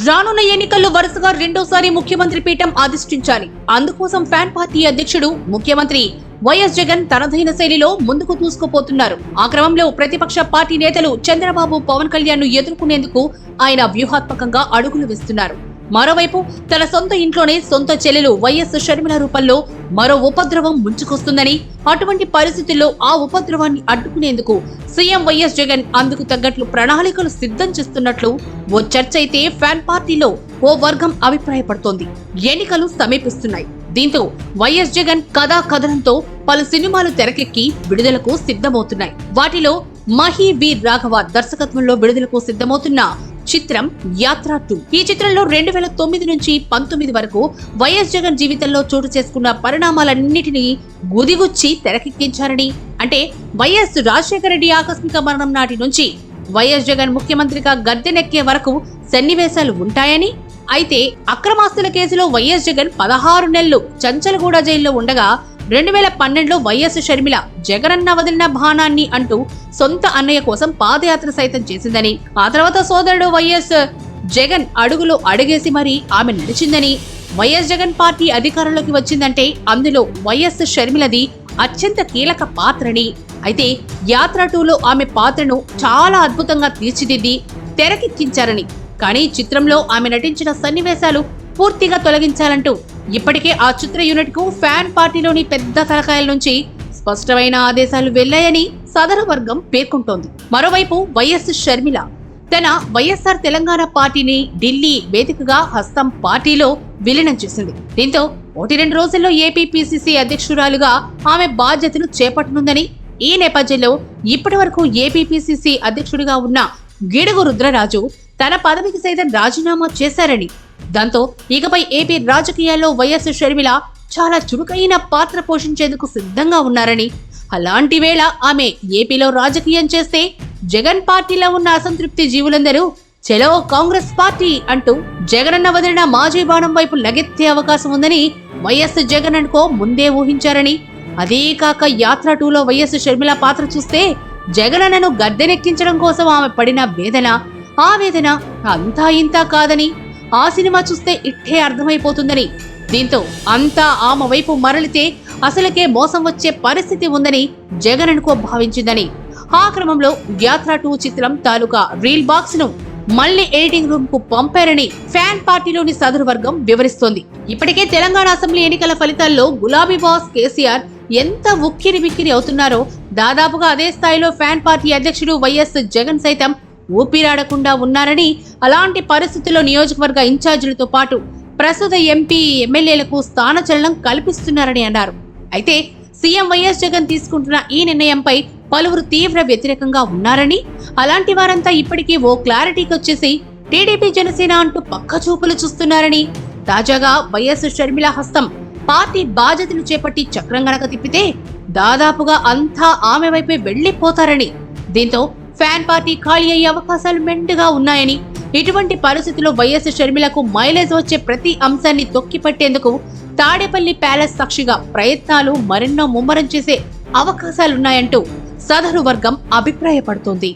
రానున్న ఎన్నికల్లో వరుసగా రెండోసారి ముఖ్యమంత్రి పీఠం అధిష్ఠించాలి. అందుకోసం ఫ్యాన్ పార్టీ అధ్యక్షుడు ముఖ్యమంత్రి వైఎస్ జగన్ తనదైన శైలిలో ముందుకు దూసుకుపోతున్నారు. ఆ క్రమంలో ప్రతిపక్ష పార్టీ నేతలు చంద్రబాబు, పవన్ కళ్యాణ్ ను ఎదుర్కొనేందుకు ఆయన వ్యూహాత్మకంగా అడుగులు వేస్తున్నారు. మరోవైపు తన సొంత ఇంట్లోనే సొంత చెల్లెలు వైఎస్ షర్మిల రూపంలో మరో ఉపద్రవం ముంచుకొస్తుందని, అటువంటి పరిస్థితుల్లో ఆ ఉపద్రవాన్ని అడ్డుకునేందుకు సీఎం వైఎస్ జగన్ అందుకు తగ్గట్లు ప్రణాళికలు సిద్ధం చేస్తున్నట్లు ఓ చర్చ అయితే ఫ్యాన్ పార్టీలో ఓ వర్గం అభిప్రాయపడుతోంది. ఎన్నికలు సమీపిస్తున్నాయి. దీంతో వైఎస్ జగన్ కథనంతో పలు సినిమాలు తెరకెక్కి విడుదలకు సిద్ధమవుతున్నాయి. వాటిలో మహి వీర్ రాఘవ దర్శకత్వంలో విడుదలకు సిద్ధమవుతున్న చిత్రం యాత్ర 2. ఈ చిత్రంలో 2009 నుంచి 19 వరకు వైఎస్ జగన్ జీవితంలో చోటు చేసుకున్న పరిణామాలన్నిటినీ గుదిగుచ్చి తెరకెక్కించారని, అంటే వైఎస్ రాజశేఖర రెడ్డి ఆకస్మిక మరణం నాటి నుంచి వైఎస్ జగన్ ముఖ్యమంత్రిగా గద్దెనెక్కే వరకు సన్నివేశాలు ఉంటాయని, అయితే అక్రమాస్తుల కేసులో వైఎస్ జగన్ 16 నెలలు చంచలగూడ జైల్లో ఉండగా 2012లో వైఎస్ షర్మిల జగనన్న వదిలిన బాణాన్ని అంటూ సొంత అన్నయ్య కోసం పాదయాత్ర సైతం చేసిందని, ఆ తర్వాత సోదరుడు వైఎస్ జగన్ అడుగులో అడుగేసి మరీ ఆమె నడిచిందని, వైఎస్ జగన్ పార్టీ అధికారంలోకి వచ్చిందంటే అందులో వైఎస్ షర్మిలది అత్యంత కీలక పాత్రని, అయితే యాత్ర 2లో ఆమె పాత్రను చాలా అద్భుతంగా తీర్చిదిద్ది తెరకెక్కించారని, కానీ చిత్రంలో ఆమె నటించిన సన్నివేశాలు పూర్తిగా తొలగించాలంటూ ఇప్పటికే ఆ చిత్ర యూనిట్ కు ఫ్యాన్ పార్టీలోని పెద్ద తలకాయల నుంచి స్పష్టమైన ఆదేశాలు వెళ్లాయని సదరు వర్గం పేర్కొంటోంది. మరోవైపు వైఎస్ షర్మిల తన వైఎస్ఆర్ తెలంగాణ పార్టీని ఢిల్లీ వేదికగా హస్తం పార్టీలో విలీనం చేసింది. దీంతో 1-2 రోజుల్లో ఏపీ పిసిసి అధ్యక్షురాలుగా ఆమె బాధ్యతలు చేపట్టనుందని, ఈ నేపథ్యంలో ఇప్పటి వరకు ఏపీ పిసిసి అధ్యక్షుడిగా ఉన్న గిడుగు రుద్రరాజు తన పదవికి సైతం రాజీనామా చేశారని, దాంతో ఇకపై ఏపీ రాజకీయాల్లో వైఎస్ షర్మిల చాలా చురుకైన పాత్ర పోషించేందుకు సిద్ధంగా ఉన్నారని, అలాంటి వేళ ఆమె ఏపీలో రాజకీయం చేస్తే జగన్ పార్టీలో ఉన్న అసంతృప్తి జీవులందరూ చలో కాంగ్రెస్ పార్టీ అంటూ జగనన్న వదిలిన మాజీ బాణం వైపు లగెత్తే అవకాశం ఉందని వైఎస్ జగన్ అనుకో ముందే ఊహించారని, అదే కాక యాత్ర 2లో వైఎస్ షర్మిల పాత్ర చూస్తే జగనన్నను గద్దెనెక్కించడం కోసం ఆమె పడిన వేదన, ఆ వేదన అంతా ఇంతా కాదని ఆ సినిమా చూస్తే ఇట్టే అర్థమైపోతుందని, దీంతో అంతా ఆమె వైపు మరలితే అసలుకే మోసం వచ్చే పరిస్థితి ఉందని జగన్ అనుకో భావించిందని, ఆ క్రమంలో యాత్ర 2 చిత్రం తాలూకా రీల్ బాక్స్ ను మళ్లీ ఎడిటింగ్ రూమ్ కు పంపారని ఫ్యాన్ పార్టీలోని సదరు వర్గం వివరిస్తోంది. ఇప్పటికే తెలంగాణ అసెంబ్లీ ఎన్నికల ఫలితాల్లో గులాబీ బాస్ కేసీఆర్ ఎంత ఉక్కిరి బిక్కిరి అవుతున్నారో దాదాపుగా అదే స్థాయిలో ఫ్యాన్ పార్టీ అధ్యక్షుడు వైఎస్ జగన్ సైతం ఊపిరాడకుండా ఉన్నారని, అలాంటి పరిస్థితుల్లో నియోజకవర్గ ఇన్ఛార్జీలతో పాటు ప్రస్తుత ఎంపీ, ఎమ్మెల్యేలకు స్థానచలనం కల్పిస్తున్నారని అన్నారు. అయితే సీఎం వైఎస్ జగన్ తీసుకుంటున్న ఈ నిర్ణయంపై పలువురు తీవ్ర వ్యతిరేకంగా ఉన్నారని, అలాంటి వారంతా ఇప్పటికీ ఓ క్లారిటీకి వచ్చేసి టీడీపీ, జనసేన అంటూ పక్క చూపులు చూస్తున్నారని, తాజాగా వైఎస్ షర్మిల హస్తం పార్టీ బాధ్యతలు చేపట్టి చక్రం గనక తిప్పితే దాదాపుగా అంతా ఆమె వైపే వెళ్లిపోతారని, దీంతో ఫ్యాన్ పార్టీ ఖాళీ అయ్యే అవకాశాలు మెండుగా ఉన్నాయని, ఇటువంటి పరిస్థితుల్లో వైఎస్ షర్మిలకు మైలేజ్ వచ్చే ప్రతి అంశాన్ని తొక్కిపట్టేందుకు తాడేపల్లి ప్యాలెస్ సాక్షిగా ప్రయత్నాలు మరెన్నో ముమ్మరం చేసే అవకాశాలున్నాయంటూ సదరు వర్గం అభిప్రాయపడుతోంది.